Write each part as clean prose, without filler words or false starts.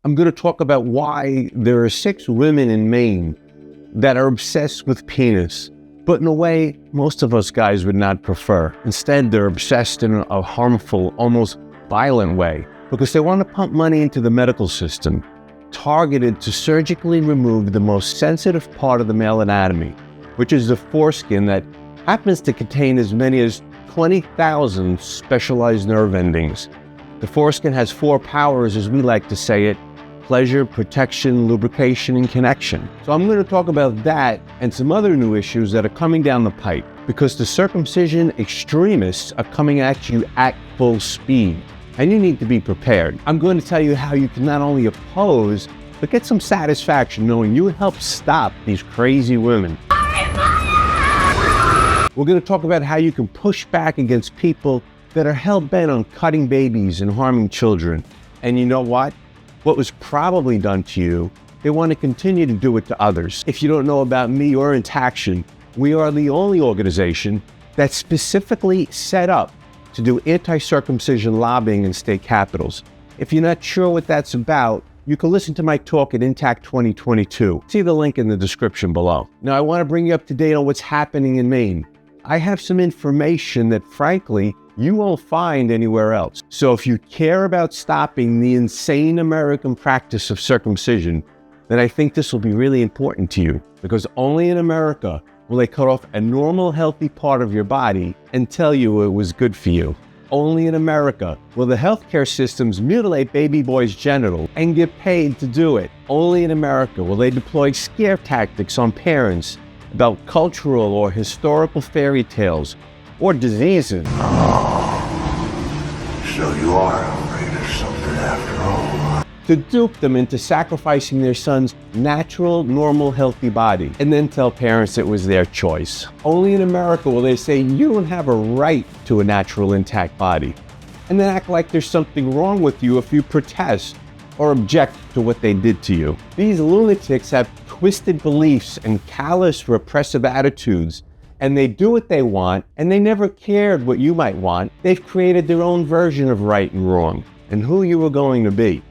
I'm going to talk about why there are 6 women in Maine that are obsessed with penis, but in a way most of us guys would not prefer. Instead, they're obsessed in a harmful, almost violent way, because they want to pump money into the medical system, targeted to surgically remove the most sensitive part of the male anatomy, which is the foreskin that happens to contain as many as 20,000 specialized nerve endings. The foreskin has 4 powers, as we like to say it: pleasure, protection, lubrication, and connection. So I'm going to talk about that and some other new issues that are coming down the pipe, because the circumcision extremists are coming at you at full speed, and you need to be prepared. I'm going to tell you how you can not only oppose, but get some satisfaction knowing you helped stop these crazy women. We're going to talk about how you can push back against people that are hell-bent on cutting babies and harming children. And you know what? What was probably done to you, they want to continue to do it to others. If you don't know about me or Intaction, we are the only organization that's specifically set up to do anti-circumcision lobbying in state capitals. If you're not sure what that's about, you can listen to my talk at Intact 2022. See the link in the description below. Now, I want to bring you up to date on what's happening in Maine. I have some information that, frankly, you won't find anywhere else. So if you care about stopping the insane American practice of circumcision, then I think this will be really important to you, because only in America will they cut off a normal, healthy part of your body and tell you it was good for you. Only in America will the healthcare systems mutilate baby boys' genitals and get paid to do it. Only in America will they deploy scare tactics on parents about cultural or historical fairy tales or diseases. So you are afraid of something after all. To dupe them into sacrificing their son's natural, normal, healthy body, and then tell parents it was their choice. Only in America will they say you don't have a right to a natural, intact body, and then act like there's something wrong with you if you protest or object to what they did to you. These lunatics have twisted beliefs and callous, repressive attitudes, and they do what they want, and they never cared what you might want. They've created their own version of right and wrong, and who you were going to be.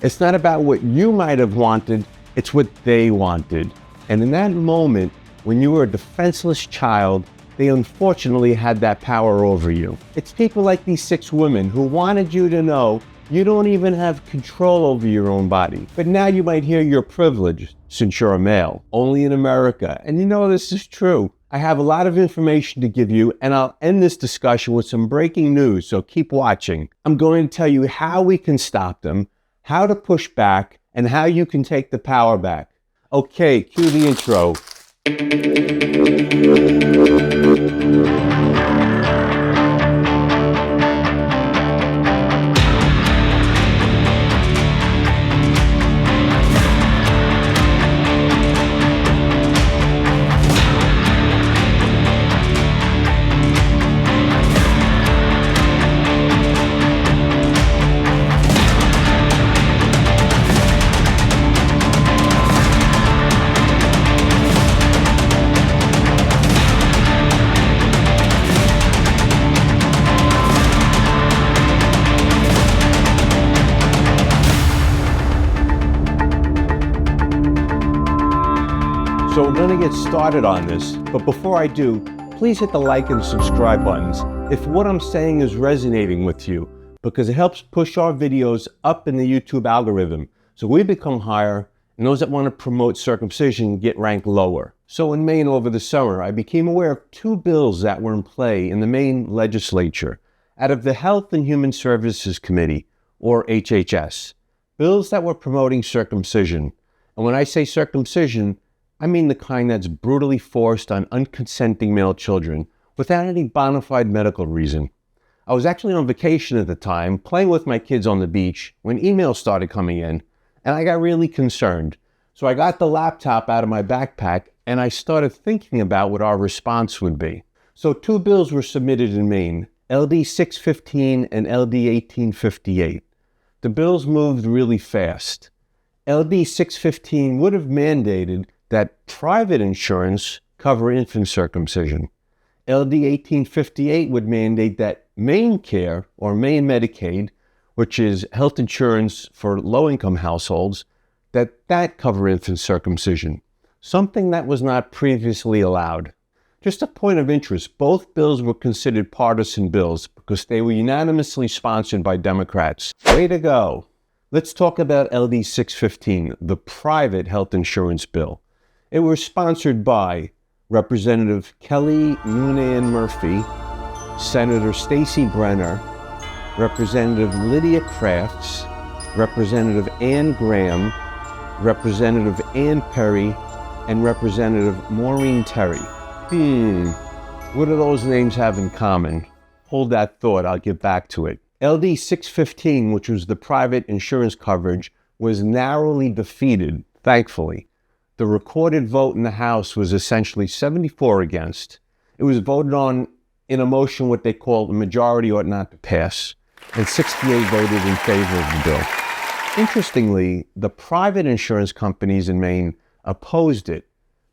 It's not about what you might have wanted, it's what they wanted. And in that moment, when you were a defenseless child, they unfortunately had that power over you. It's people like these 6 women who wanted you to know you don't even have control over your own body. But now you might hear you're privileged since you're a male. Only in America. And you know this is true. I have a lot of information to give you, and I'll end this discussion with some breaking news, so keep watching. I'm going to tell you how we can stop them, how to push back, and how you can take the power back. Okay, cue the intro. So we're going to get started on this, but before I do, please hit the like and subscribe buttons if what I'm saying is resonating with you, because it helps push our videos up in the YouTube algorithm so we become higher, and those that want to promote circumcision get ranked lower. So in Maine over the summer, I became aware of 2 bills that were in play in the Maine legislature out of the Health and Human Services Committee, or HHS, bills that were promoting circumcision. And when I say circumcision, I mean the kind that's brutally forced on unconsenting male children without any bona fide medical reason. I was actually on vacation at the time, playing with my kids on the beach, when emails started coming in, and I got really concerned. So I got the laptop out of my backpack, and I started thinking about what our response would be. So 2 bills were submitted in Maine, LD 615 and LD 1858. The bills moved really fast. LD 615 would have mandated that private insurance cover infant circumcision. LD 1858 would mandate that Maine Care, or Maine Medicaid, which is health insurance for low-income households, that cover infant circumcision, something that was not previously allowed. Just a point of interest, both bills were considered partisan bills because they were unanimously sponsored by Democrats. Way to go. Let's talk about LD 615, the private health insurance bill. It was sponsored by Representative Kelly Noonan Murphy, Senator Stacey Brenner, Representative Lydia Crafts, Representative Ann Graham, Representative Ann Perry, and Representative Maureen Terry. What do those names have in common? Hold that thought, I'll get back to it. LD 615, which was the private insurance coverage, was narrowly defeated, thankfully. The recorded vote in the House was essentially 74 against. It was voted on in a motion what they call a majority ought not to pass, and 68 voted in favor of the bill. Interestingly, the private insurance companies in Maine opposed it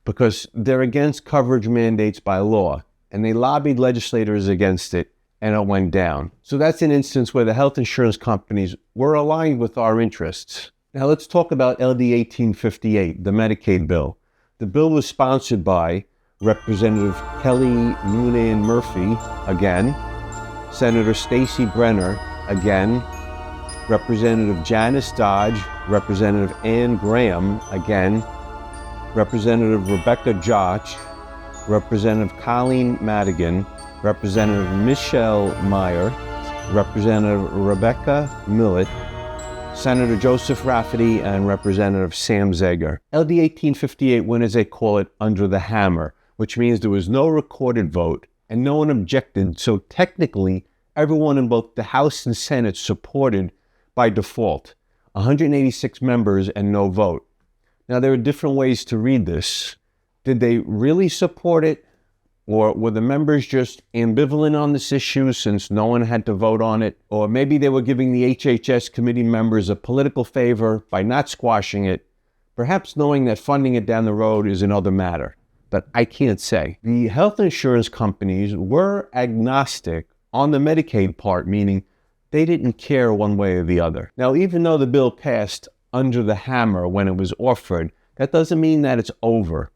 because they're against coverage mandates by law, and they lobbied legislators against it, and it went down. So that's an instance where the health insurance companies were aligned with our interests. Now let's talk about LD 1858, the Medicaid bill. The bill was sponsored by Representative Kelly Noonan Murphy, again, Senator Stacey Brenner, again, Representative Janice Dodge, Representative Ann Graham, again, Representative Rebecca Joch, Representative Colleen Madigan, Representative Michelle Meyer, Representative Rebecca Millett, Senator Joseph Rafferty, and Representative Sam Zager. LD 1858 went, as they call it, under the hammer, which means there was no recorded vote and no one objected, so technically everyone in both the House and Senate supported by default. 186 members and no vote. Now, there are different ways to read this. Did they really support it? Or were the members just ambivalent on this issue since no one had to vote on it? Or maybe they were giving the HHS committee members a political favor by not squashing it, perhaps knowing that funding it down the road is another matter. But I can't say. The health insurance companies were agnostic on the Medicaid part, meaning they didn't care one way or the other. Now, even though the bill passed under the hammer when it was offered, that doesn't mean that it's over.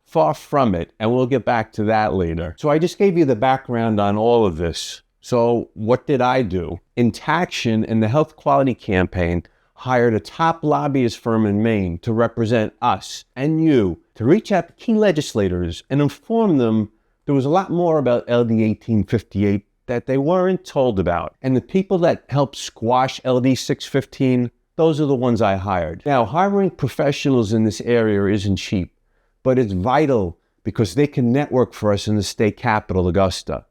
Far from it, and we'll get back to that later. So I just gave you the background on all of this. So what did I do? Intaction and the Health Quality Campaign hired a top lobbyist firm in Maine to represent us and you, to reach out to key legislators and inform them there was a lot more about LD 1858 that they weren't told about. And the people that helped squash LD 615, those are the ones I hired. Now, hiring professionals in this area isn't cheap, but it's vital because they can network for us in the state capital, Augusta.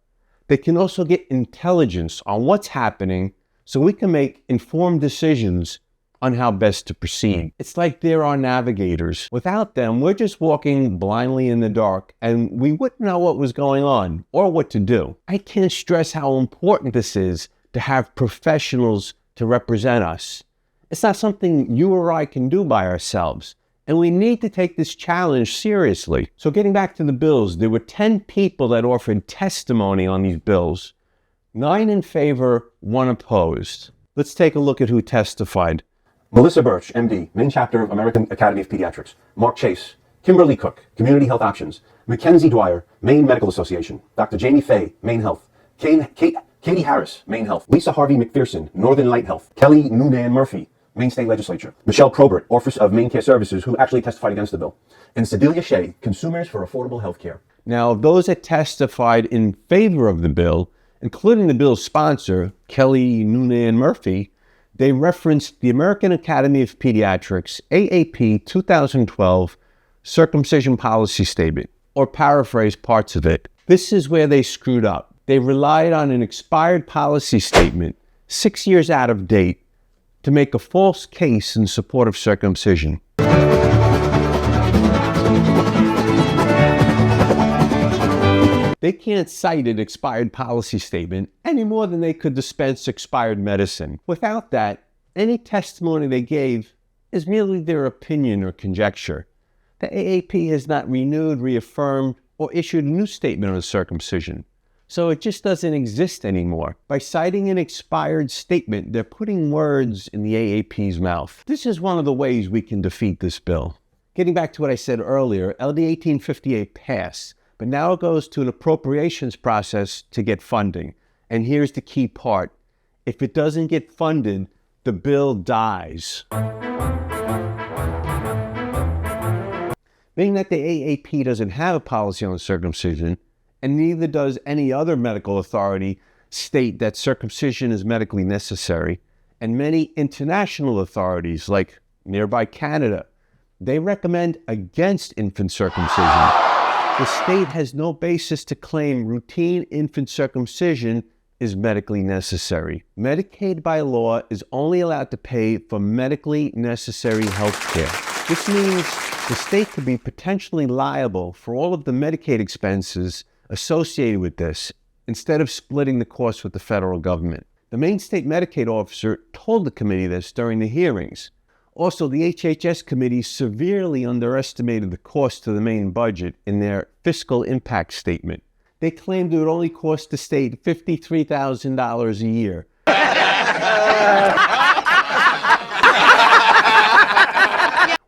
They can also get intelligence on what's happening so we can make informed decisions on how best to proceed. It's like they're our navigators. Without them, we're just walking blindly in the dark and we wouldn't know what was going on or what to do. I can't stress how important this is to have professionals to represent us. It's not something you or I can do by ourselves. And we need to take this challenge seriously. So getting back to the bills, there were 10 people that offered testimony on these bills. 9 in favor, 1 opposed. Let's take a look at who testified. Melissa Birch, MD, Maine Chapter of American Academy of Pediatrics. Mark Chase, Kimberly Cook, Community Health Options. Mackenzie Dwyer, Maine Medical Association. Dr. Jamie Fay, Maine Health. Katie Harris, Maine Health. Lisa Harvey McPherson, Northern Light Health. Kelly Noonan Murphy, Maine State Legislature. Michelle Probert, Office of Maine Care Services, who actually testified against the bill. And Sedelia Shea, Consumers for Affordable Health Care. Now, of those that testified in favor of the bill, including the bill's sponsor, Kelly Noonan Murphy, they referenced the American Academy of Pediatrics AAP 2012 Circumcision Policy Statement, or paraphrase parts of it. This is where they screwed up. They relied on an expired policy statement, 6 years out of date, to make a false case in support of circumcision. They can't cite an expired policy statement any more than they could dispense expired medicine. Without that, any testimony they gave is merely their opinion or conjecture. The AAP has not renewed, reaffirmed, or issued a new statement on circumcision. So it just doesn't exist anymore. By citing an expired statement, they're putting words in the AAP's mouth. This is one of the ways we can defeat this bill. Getting back to what I said earlier, LD 1858 passed, but now it goes to an appropriations process to get funding. And here's the key part. If it doesn't get funded, the bill dies. Being that the AAP doesn't have a policy on circumcision, and neither does any other medical authority state that circumcision is medically necessary, and many international authorities, like nearby Canada, they recommend against infant circumcision. The state has no basis to claim routine infant circumcision is medically necessary. Medicaid by law is only allowed to pay for medically necessary health care. This means the state could be potentially liable for all of the Medicaid expenses associated with this, instead of splitting the cost with the federal government. The Maine State Medicaid officer told the committee this during the hearings. Also, the HHS committee severely underestimated the cost to the Maine budget in their fiscal impact statement. They claimed it would only cost the state $53,000 a year.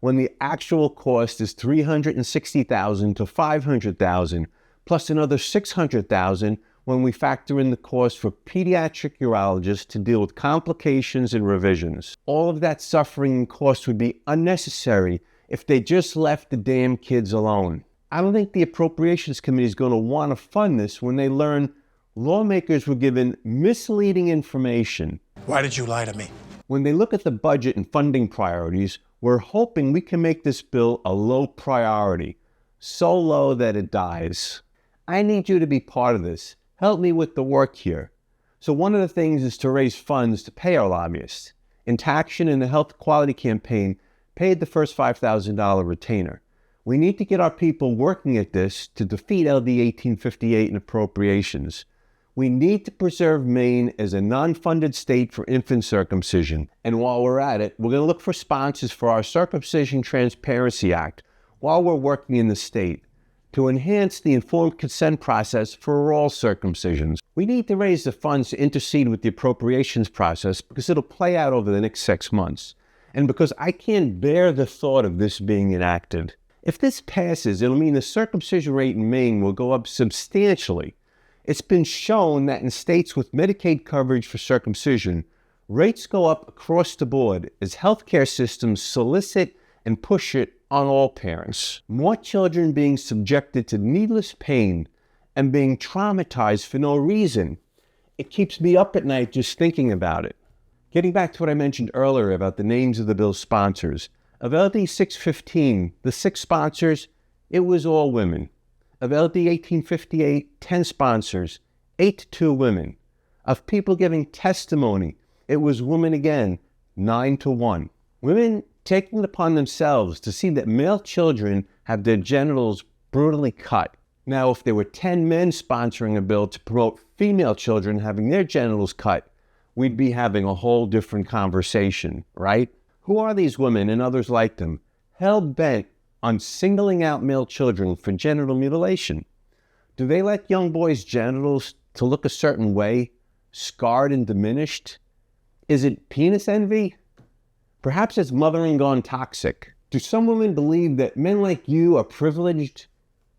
When the actual cost is $360,000 to $500,000, plus another $600,000 when we factor in the cost for pediatric urologists to deal with complications and revisions. All of that suffering and cost would be unnecessary if they just left the damn kids alone. I don't think the Appropriations Committee is going to want to fund this when they learn lawmakers were given misleading information. Why did you lie to me? When they look at the budget and funding priorities, we're hoping we can make this bill a low priority, so low that it dies. I need you to be part of this. Help me with the work here. So one of the things is to raise funds to pay our lobbyists. Intaction and the Health Quality Campaign paid the first $5,000 retainer. We need to get our people working at this to defeat LD 1858 and appropriations. We need to preserve Maine as a non-funded state for infant circumcision. And while we're at it, we're going to look for sponsors for our Circumcision Transparency Act while we're working in the state to enhance the informed consent process for all circumcisions. We need to raise the funds to intercede with the appropriations process because it'll play out over the next 6 months. And because I can't bear the thought of this being enacted. If this passes, it'll mean the circumcision rate in Maine will go up substantially. It's been shown that in states with Medicaid coverage for circumcision, rates go up across the board as healthcare systems solicit and push it on all parents. More children being subjected to needless pain and being traumatized for no reason. It keeps me up at night just thinking about it. Getting back to what I mentioned earlier about the names of the bill's sponsors, of LD 615, the 6 sponsors, it was all women. Of LD 1858, 10 sponsors, 8 to 2 women. Of people giving testimony, it was women again, 9 to 1. Women taking it upon themselves to see that male children have their genitals brutally cut. Now, if there were 10 men sponsoring a bill to promote female children having their genitals cut, we'd be having a whole different conversation, right? Who are these women and others like them, hell-bent on singling out male children for genital mutilation? Do they like young boys' genitals to look a certain way, scarred and diminished? Is it penis envy? Perhaps it's mothering gone toxic. Do some women believe that men like you are privileged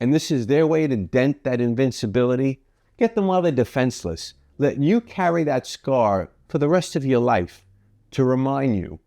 and this is their way to dent that invincibility? Get them while they're defenseless. Let you carry that scar for the rest of your life to remind you.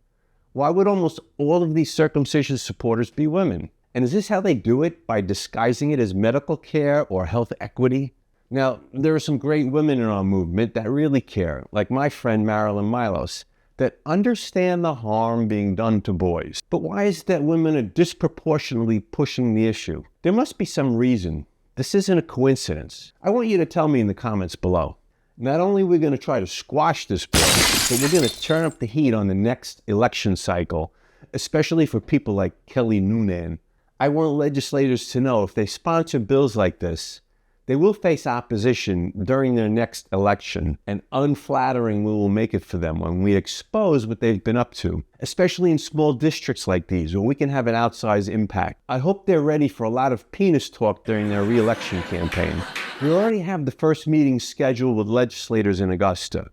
Why would almost all of these circumcision supporters be women? And is this how they do it? By disguising it as medical care or health equity? Now, there are some great women in our movement that really care, like my friend Marilyn Milos, that understand the harm being done to boys. But why is it that women are disproportionately pushing the issue? There must be some reason. This isn't a coincidence. I want you to tell me in the comments below. Not only are we going to try to squash this bill, but we're going to turn up the heat on the next election cycle, especially for people like Kelly Noonan. I want legislators to know if they sponsor bills like this, They will face opposition during their next election, and unflattering we will make it for them when we expose what they've been up to, especially in small districts like these where we can have an outsized impact. I hope they're ready for a lot of penis talk during their re-election campaign. We already have the first meeting scheduled with legislators in Augusta.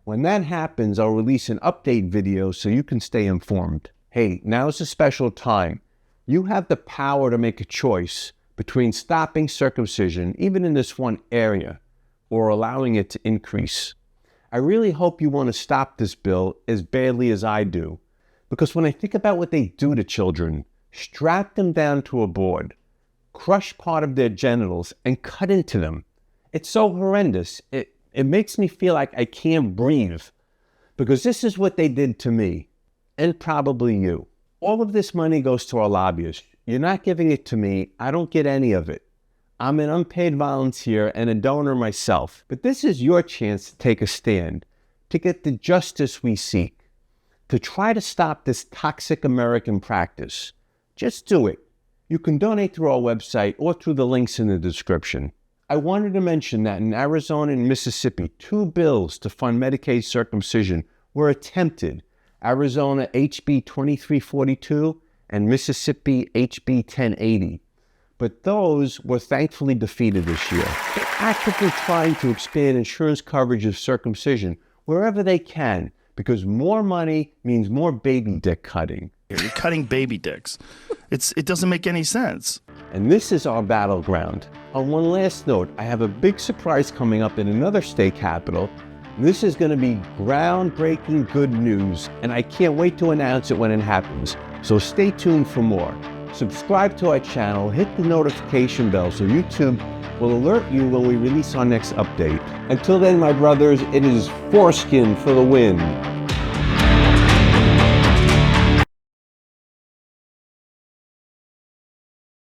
When that happens, I'll release an update video so you can stay informed. Hey, now's a special time. You have the power to make a choice between stopping circumcision, even in this one area, or allowing it to increase. I really hope you want to stop this bill as badly as I do, because when I think about what they do to children, strap them down to a board, crush part of their genitals, and cut into them, it's so horrendous. It makes me feel like I can't breathe, because this is what they did to me, and probably you. All of this money goes to our lobbyists. You're not giving it to me. I don't get any of it. I'm an unpaid volunteer and a donor myself. But this is your chance to take a stand, to get the justice we seek, to try to stop this toxic American practice. Just do it. You can donate through our website or through the links in the description. I wanted to mention that in Arizona and Mississippi, 2 bills to fund Medicaid circumcision were attempted. Arizona HB 2342 and Mississippi HB 1080. But those were thankfully defeated this year. They're actively trying to expand insurance coverage of circumcision wherever they can, because more money means more baby dick cutting. You're cutting baby dicks. It doesn't make any sense. And this is our battleground. On one last note, I have a big surprise coming up in another state capital. This is going to be groundbreaking good news, and I can't wait to announce it when it happens. So stay tuned for more. Subscribe to our channel, hit the notification bell so YouTube will alert you when we release our next update. Until then, my brothers, it is foreskin for the win.